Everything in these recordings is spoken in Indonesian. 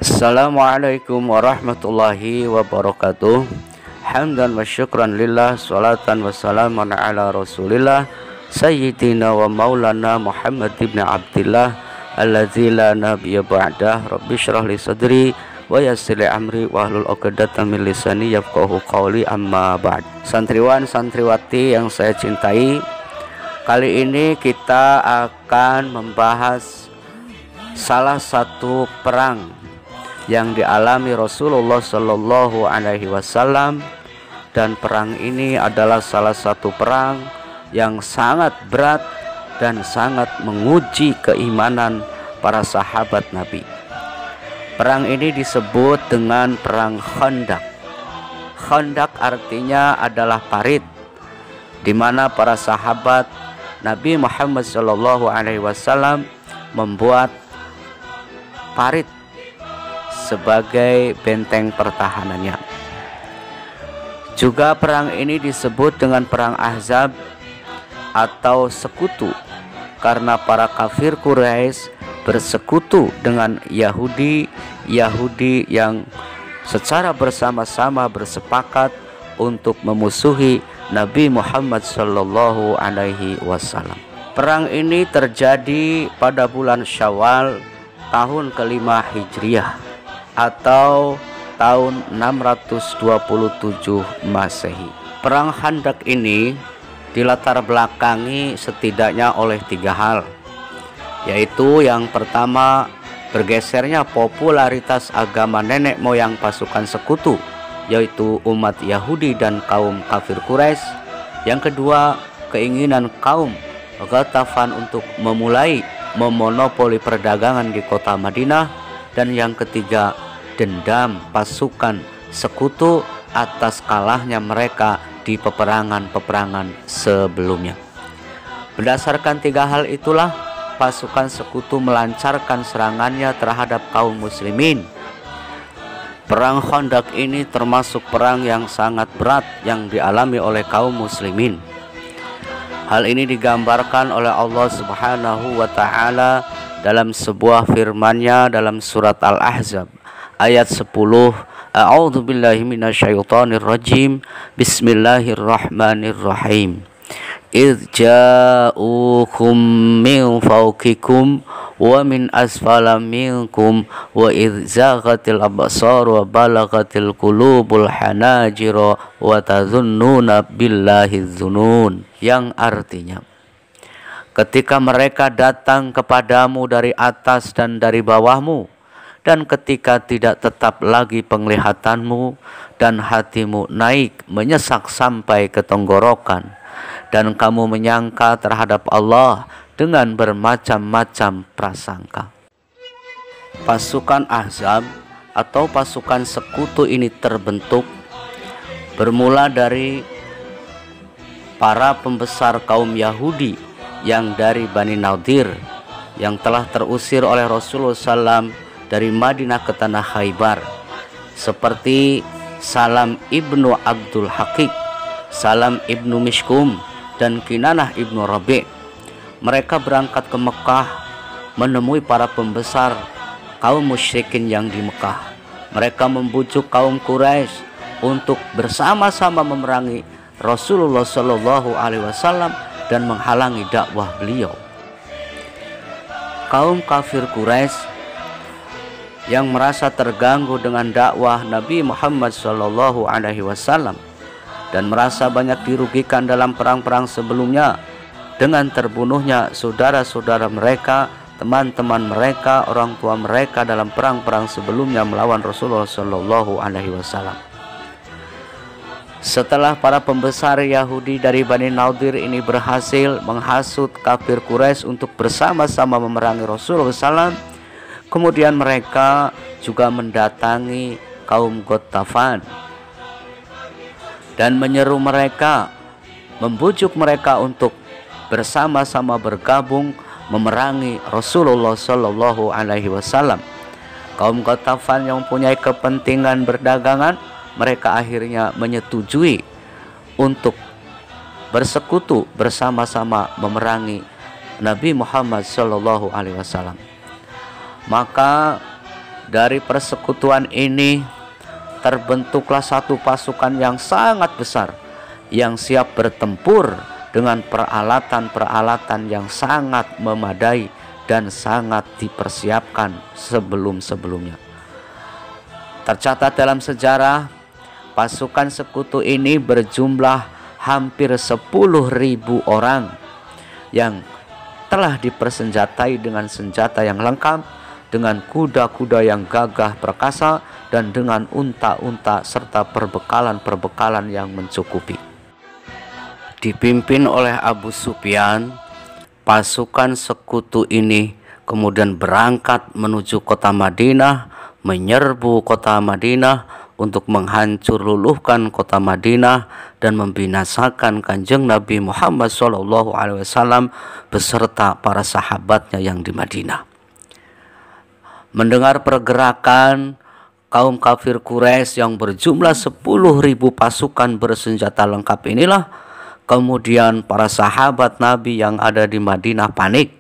Assalamualaikum warahmatullahi wabarakatuh. Hamdan wa syukran lillah, salatan wa salaman ala rasulillah Sayyidina wa maulana Muhammad ibn Abdillah alladzi la nabiyya ba'dah. Rabbi syrah li sadri wa yassir li amri wa hlul 'uqdatam min lisani yafqahu qawli, amma ba'd. Santriwan santriwati yang saya cintai, kali ini kita akan membahas salah satu perang yang dialami Rasulullah Shallallahu Alaihi Wasallam, dan perang ini adalah salah satu perang yang sangat berat dan sangat menguji keimanan para sahabat Nabi. Perang ini disebut dengan perang Khandaq. Khandaq artinya adalah parit, di mana para sahabat Nabi Muhammad Shallallahu Alaihi Wasallam membuat parit sebagai benteng pertahanannya. Juga perang ini disebut dengan perang Ahzab atau sekutu, karena para kafir Quraisy bersekutu dengan Yahudi yang secara bersama-sama bersepakat untuk memusuhi Nabi Muhammad Sallallahu Alaihi Wasallam. Perang ini terjadi pada bulan Syawal tahun kelima Hijriah atau tahun 627 Masehi. Perang Khandaq ini dilatar belakangi setidaknya oleh 3 hal, yaitu yang pertama, bergesernya popularitas agama nenek moyang pasukan sekutu, yaitu umat Yahudi dan kaum kafir Quraisy. Yang kedua, keinginan kaum Ghatafan untuk memulai memonopoli perdagangan di kota Madinah. Dan yang ketiga, dendam pasukan sekutu atas kalahnya mereka di peperangan sebelumnya. Berdasarkan 3 hal itulah, pasukan sekutu melancarkan serangannya terhadap kaum muslimin. Perang Khandaq ini termasuk perang yang sangat berat yang dialami oleh kaum muslimin. Hal ini digambarkan oleh Allah Subhanahu wa Ta'ala dalam sebuah firman-Nya dalam surat Al-Ahzab ayat 10. A'udzu billahi minasyaitonir rajim. Bismillahirrahmanirrahim. Idz ja'ukum min fawqikum wa min asfala minkum wa idz zaghatil absar wa balagatil qulubul hanajira wa tadhunnuna billahi dzunun, yang artinya, ketika mereka datang kepadamu dari atas dan dari bawahmu, dan ketika tidak tetap lagi penglihatanmu, dan hatimu naik menyesak sampai ke tenggorokan, dan kamu menyangka terhadap Allah dengan bermacam-macam prasangka. Pasukan Ahzab atau pasukan sekutu ini terbentuk bermula dari para pembesar kaum Yahudi yang dari Bani Nadir, yang telah terusir oleh Rasulullah SAW dari Madinah ke tanah Khaybar, seperti Salam ibnu Abdul Haqiq, Salam ibnu Mishkum, dan Kinanah ibnu Rabi'. Mereka berangkat ke Mekah menemui para pembesar kaum musyrikin yang di Mekah. Mereka membujuk kaum Quraisy untuk bersama-sama memerangi Rasulullah Shallallahu Alaihi Wasallam dan menghalangi dakwah beliau. Kaum kafir Quraisy yang merasa terganggu dengan dakwah Nabi Muhammad Shallallahu Alaihi Wasallam dan merasa banyak dirugikan dalam perang-perang sebelumnya dengan terbunuhnya saudara-saudara mereka, teman-teman mereka, orang tua mereka dalam perang-perang sebelumnya melawan Rasulullah Shallallahu Alaihi Wasallam. Setelah para pembesar Yahudi dari Bani Nadir ini berhasil menghasut kafir Quraisy untuk bersama-sama memerangi Rasulullah SAW, kemudian mereka juga mendatangi kaum Ghatafan dan menyeru mereka, membujuk mereka untuk bersama-sama bergabung memerangi Rasulullah Shallallahu Alaihi Wasallam. Kaum Ghatafan yang mempunyai kepentingan berdagangan, mereka akhirnya menyetujui untuk bersekutu bersama-sama memerangi Nabi Muhammad Shallallahu Alaihi Wasallam. Maka Dari persekutuan ini terbentuklah satu pasukan yang sangat besar yang siap bertempur dengan peralatan-peralatan yang sangat memadai dan sangat dipersiapkan sebelum-sebelumnya. Tercatat dalam sejarah, pasukan sekutu ini berjumlah hampir 10.000 orang yang telah dipersenjatai dengan senjata yang lengkap, dengan kuda-kuda yang gagah perkasa, dan dengan unta-unta serta perbekalan-perbekalan yang mencukupi. Dipimpin oleh Abu Sufyan, pasukan sekutu ini kemudian berangkat menuju kota Madinah, menyerbu kota Madinah untuk menghancur luluhkan kota Madinah dan membinasakan Kanjeng Nabi Muhammad SAW beserta para sahabatnya yang di Madinah. Mendengar pergerakan kaum kafir Quraisy yang berjumlah 10.000 pasukan bersenjata lengkap inilah, kemudian para sahabat Nabi yang ada di Madinah panik.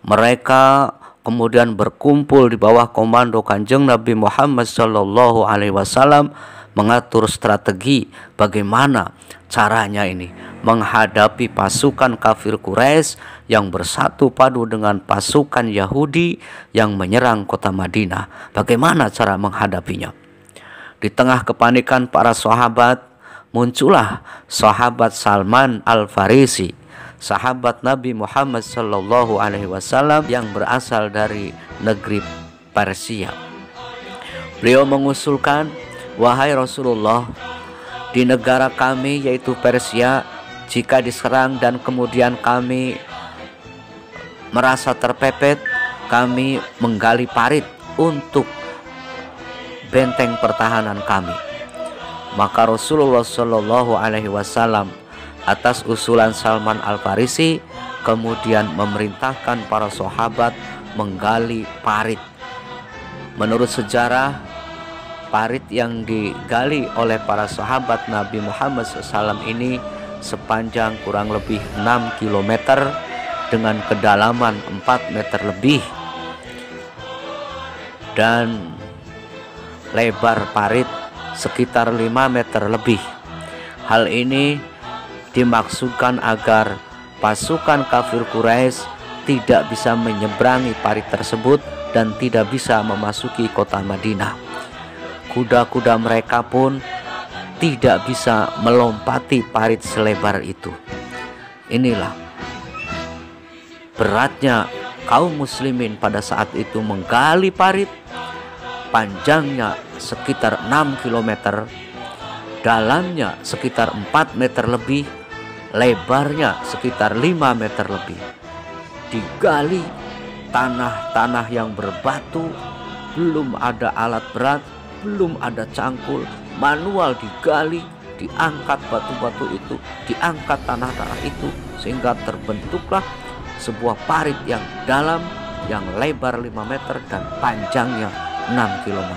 Mereka kemudian berkumpul di bawah komando Kanjeng Nabi Muhammad SAW, mengatur strategi bagaimana caranya ini menghadapi pasukan kafir Quraisy yang bersatu padu dengan pasukan Yahudi yang menyerang kota Madinah. Bagaimana cara menghadapinya? Di tengah kepanikan para sahabat, muncullah sahabat Salman Al-Farisi, sahabat Nabi Muhammad SAW yang berasal dari negeri Persia. Beliau mengusulkan, wahai Rasulullah, di negara kami yaitu Persia, jika diserang dan kemudian kami merasa terpepet, kami menggali parit untuk benteng pertahanan kami. Maka Rasulullah SAW atas usulan Salman Al-Farisi kemudian memerintahkan para sahabat menggali parit. Menurut sejarah, parit yang digali oleh para sahabat Nabi Muhammad SAW ini sepanjang kurang lebih 6 km dengan kedalaman 4 meter lebih, dan lebar parit sekitar 5 meter lebih. Hal ini dimaksudkan agar pasukan kafir Quraisy tidak bisa menyeberangi parit tersebut dan tidak bisa memasuki kota Madinah. Kuda-kuda mereka pun tidak bisa melompati parit selebar itu. Inilah beratnya kaum muslimin pada saat itu menggali parit, panjangnya sekitar 6 km, dalamnya sekitar 4 meter lebih, lebarnya sekitar 5 meter lebih. Digali tanah-tanah yang berbatu, belum ada alat berat, belum ada cangkul, manual digali, diangkat batu-batu itu, diangkat tanah-tanah itu, sehingga terbentuklah sebuah parit yang dalam, yang lebar 5 meter dan panjangnya 6 km.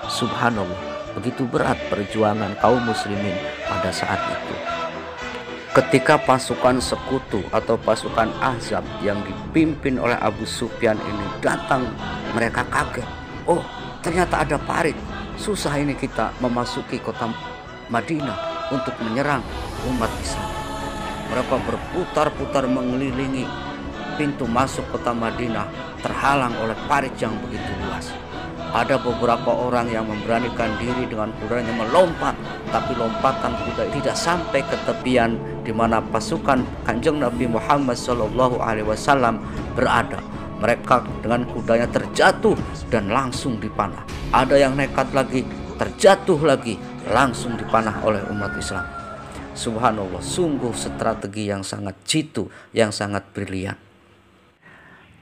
Subhanallah, begitu berat perjuangan kaum muslimin pada saat itu. Ketika pasukan sekutu atau pasukan Ahzab yang dipimpin oleh Abu Sufyan ini datang, mereka kaget. Oh, ternyata ada parit. Susah ini kita memasuki kota Madinah untuk menyerang umat Islam. Mereka berputar-putar mengelilingi pintu masuk kota Madinah, terhalang oleh parit yang begitu luas. Ada beberapa orang yang memberanikan diri dengan kudanya melompat, tapi lompatan kuda tidak sampai ke tepian di mana pasukan Kanjeng Nabi Muhammad SAW berada. Mereka dengan kudanya terjatuh dan langsung dipanah. Ada yang nekat lagi, terjatuh lagi, langsung dipanah oleh umat Islam. Subhanallah, sungguh strategi yang sangat jitu, yang sangat brilian.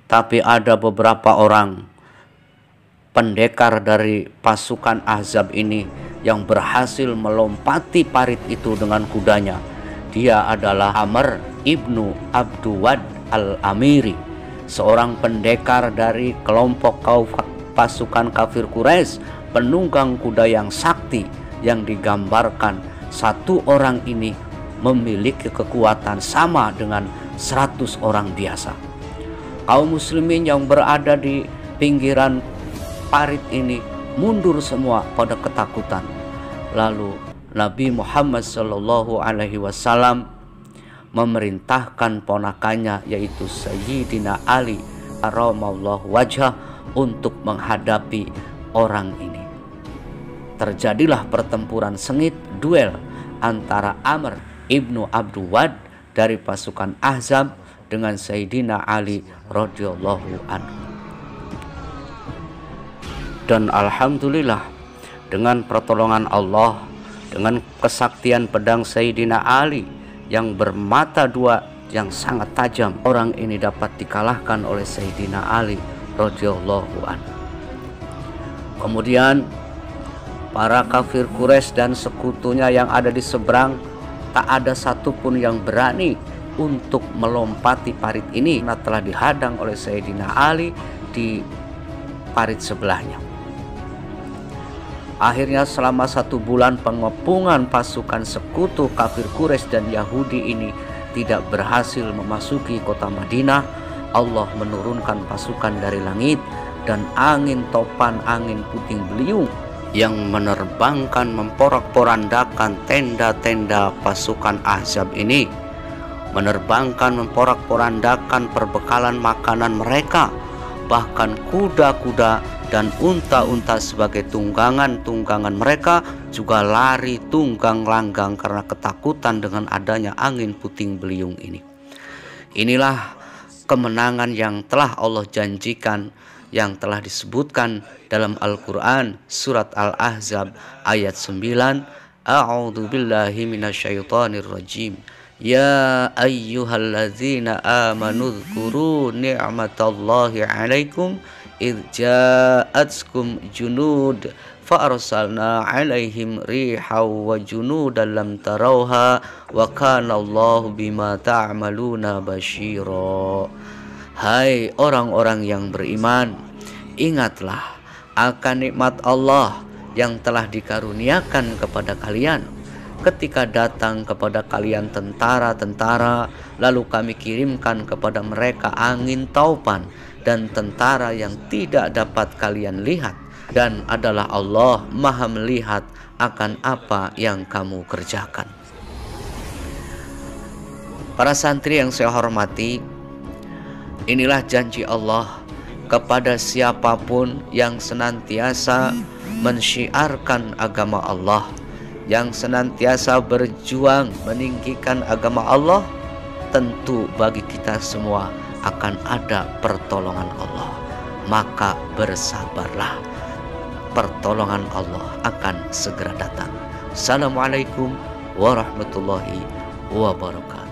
Tapi ada beberapa orang pendekar dari pasukan Ahzab ini yang berhasil melompati parit itu dengan kudanya. Dia adalah Amr ibnu Abduwad al-Amiri, seorang pendekar dari kelompok pasukan kafir Quraisy, penunggang kuda yang sakti, yang digambarkan satu orang ini memiliki kekuatan sama dengan 100 orang biasa. Kaum muslimin yang berada di pinggiran parit ini mundur semua pada ketakutan. Lalu Nabi Muhammad Shallallahu Alaihi Wasallam memerintahkan ponakannya yaitu Sayyidina Ali karramallahu wajhah untuk menghadapi orang ini. Terjadilah pertempuran sengit, duel antara Amr ibnu Abdul Wad dari pasukan Ahzab dengan Sayyidina Ali radhiyallahu anhu. Dan alhamdulillah dengan pertolongan Allah, dengan kesaktian pedang Sayyidina Ali yang bermata dua yang sangat tajam, orang ini dapat dikalahkan oleh Sayyidina Ali radhiyallahu anhu. Kemudian para kafir Quraisy dan sekutunya yang ada di seberang, tak ada satupun yang berani untuk melompati parit ini karena telah dihadang oleh Sayyidina Ali di parit sebelahnya. Akhirnya selama 1 bulan pengepungan pasukan sekutu kafir Quraisy dan Yahudi ini tidak berhasil memasuki kota Madinah. Allah menurunkan pasukan dari langit dan angin topan, angin puting beliung yang menerbangkan, memporak-porandakan tenda-tenda pasukan Ahzab ini, menerbangkan, memporak-porandakan perbekalan makanan mereka, bahkan kuda-kuda dan unta-unta sebagai tunggangan mereka juga lari tunggang langgang karena ketakutan dengan adanya angin puting beliung ini. Inilah kemenangan yang telah Allah janjikan, yang telah disebutkan dalam Al-Quran surat Al-Ahzab ayat 9. A'udzu billahi minasyaitonir rajim. Ya ayyuhalladzina amanu dzkuru ni'matallahi 'alaikum idz ja'atkum junud fa arsalna 'alaihim rihaw wa junudan lam tarauha wa kana Allahu bima ta'maluna basyira. Hai orang-orang yang beriman, ingatlah akan nikmat Allah yang telah dikaruniakan kepada kalian ketika datang kepada kalian tentara-tentara, lalu kami kirimkan kepada mereka angin taupan dan tentara yang tidak dapat kalian lihat, dan adalah Allah Maha melihat akan apa yang kamu kerjakan. Para santri yang saya hormati, inilah janji Allah kepada siapapun yang senantiasa mensyiarkan agama Allah, yang senantiasa berjuang meninggikan agama Allah. Tentu bagi kita semua akan ada pertolongan Allah. Maka bersabarlah, pertolongan Allah akan segera datang. Assalamualaikum warahmatullahi wabarakatuh.